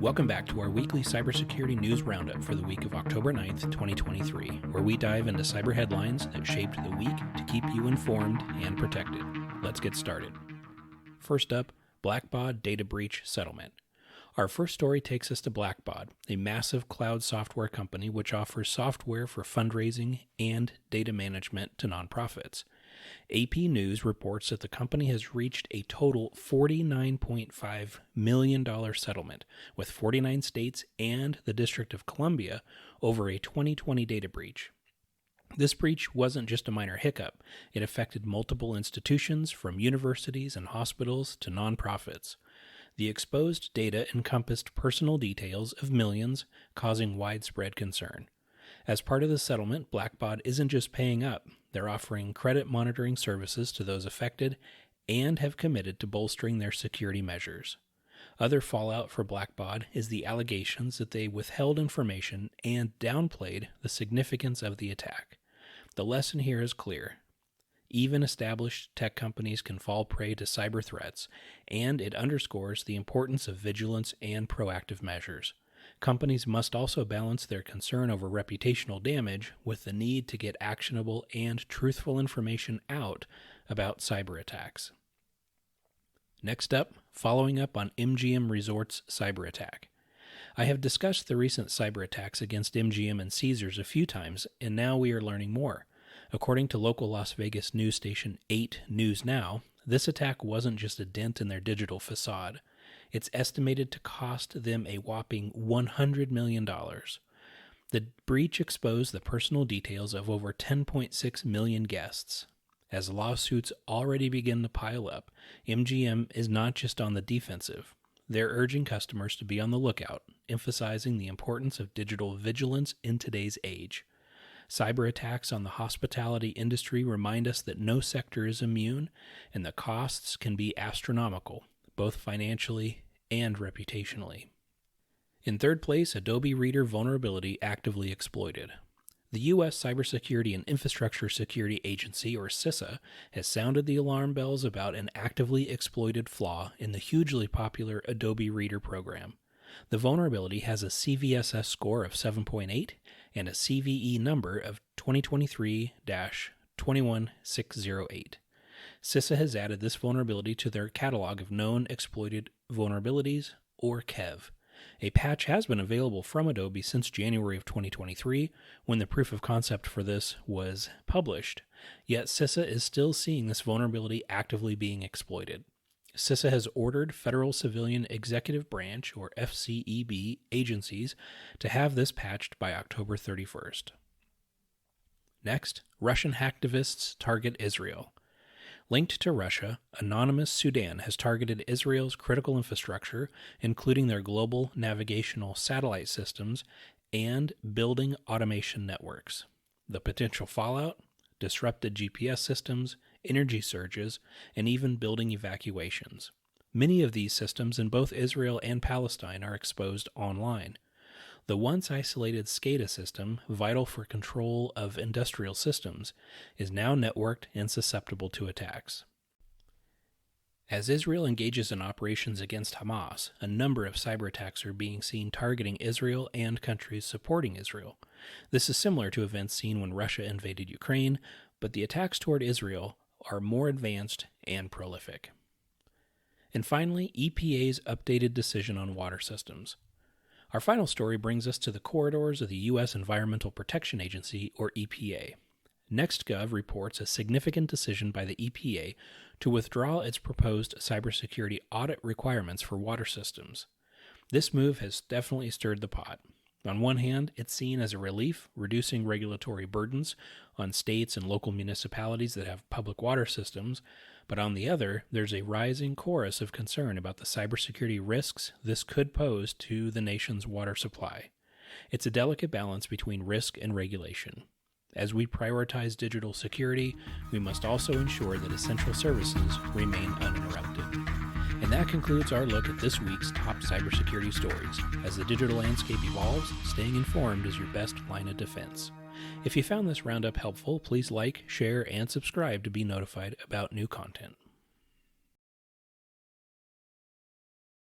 Welcome back to our weekly cybersecurity news roundup for the week of October 9th, 2023, where we dive into cyber headlines that shaped the week to keep you informed and protected. Let's get started. First up, Blackbaud data breach settlement. Our first story takes us to Blackbaud, a massive cloud software company which offers software for fundraising and data management to nonprofits. AP News reports that the company has reached a total $49.5 million settlement with 49 states and the District of Columbia over a 2020 data breach. This breach wasn't just a minor hiccup. It affected multiple institutions, from universities and hospitals to nonprofits. The exposed data encompassed personal details of millions, causing widespread concern. As part of the settlement, Blackbaud isn't just paying up. They're offering credit monitoring services to those affected and have committed to bolstering their security measures. Other fallout for Blackbaud is the allegations that they withheld information and downplayed the significance of the attack. The lesson here is clear. Even established tech companies can fall prey to cyber threats, and it underscores the importance of vigilance and proactive measures. Companies must also balance their concern over reputational damage with the need to get actionable and truthful information out about cyber attacks. Next up, following up on MGM Resorts Cyber Attack. I have discussed the recent cyber attacks against MGM and Caesars a few times, and now we are learning more. According to local Las Vegas news station 8 News Now, this attack wasn't just a dent in their digital facade. It's estimated to cost them a whopping $100 million. The breach exposed the personal details of over 10.6 million guests. As lawsuits already begin to pile up, MGM is not just on the defensive. They're urging customers to be on the lookout, emphasizing the importance of digital vigilance in today's age. Cyber attacks on the hospitality industry remind us that no sector is immune, and the costs can be astronomical, both financially and reputationally. In third place, Adobe Reader vulnerability actively exploited. The U.S. Cybersecurity and Infrastructure Security Agency, or CISA, has sounded the alarm bells about an actively exploited flaw in the hugely popular Adobe Reader program. The vulnerability has a CVSS score of 7.8 and a CVE number of 2023-21608. CISA has added this vulnerability to their catalog of known exploited vulnerabilities, or KEV. A patch has been available from Adobe since January of 2023, when the proof of concept for this was published, yet CISA is still seeing this vulnerability actively being exploited. CISA has ordered Federal Civilian Executive Branch, or FCEB, agencies to have this patched by October 31st. Next, Russian hacktivists target Israel. Linked to Russia, Anonymous Sudan has targeted Israel's critical infrastructure, including their global navigational satellite systems and building automation networks. The potential fallout? Disrupted GPS systems, energy surges, and even building evacuations. Many of these systems in both Israel and Palestine are exposed online. The once isolated SCADA system, vital for control of industrial systems, is now networked and susceptible to attacks. As Israel engages in operations against Hamas, a number of cyber attacks are being seen targeting Israel and countries supporting Israel. This is similar to events seen when Russia invaded Ukraine, but the attacks toward Israel are more advanced and prolific. And finally, EPA's updated decision on water systems. Our final story brings us to the corridors of the U.S. Environmental Protection Agency, or EPA. NextGov reports a significant decision by the EPA to withdraw its proposed cybersecurity audit requirements for water systems. This move has definitely stirred the pot. On one hand, it's seen as a relief, reducing regulatory burdens on states and local municipalities that have public water systems, but on the other, there's a rising chorus of concern about the cybersecurity risks this could pose to the nation's water supply. It's a delicate balance between risk and regulation. As we prioritize digital security, we must also ensure that essential services remain uninterrupted. And that concludes our look at this week's top cybersecurity stories. As the digital landscape evolves, staying informed is your best line of defense. If you found this roundup helpful, please like, share, and subscribe to be notified about new content.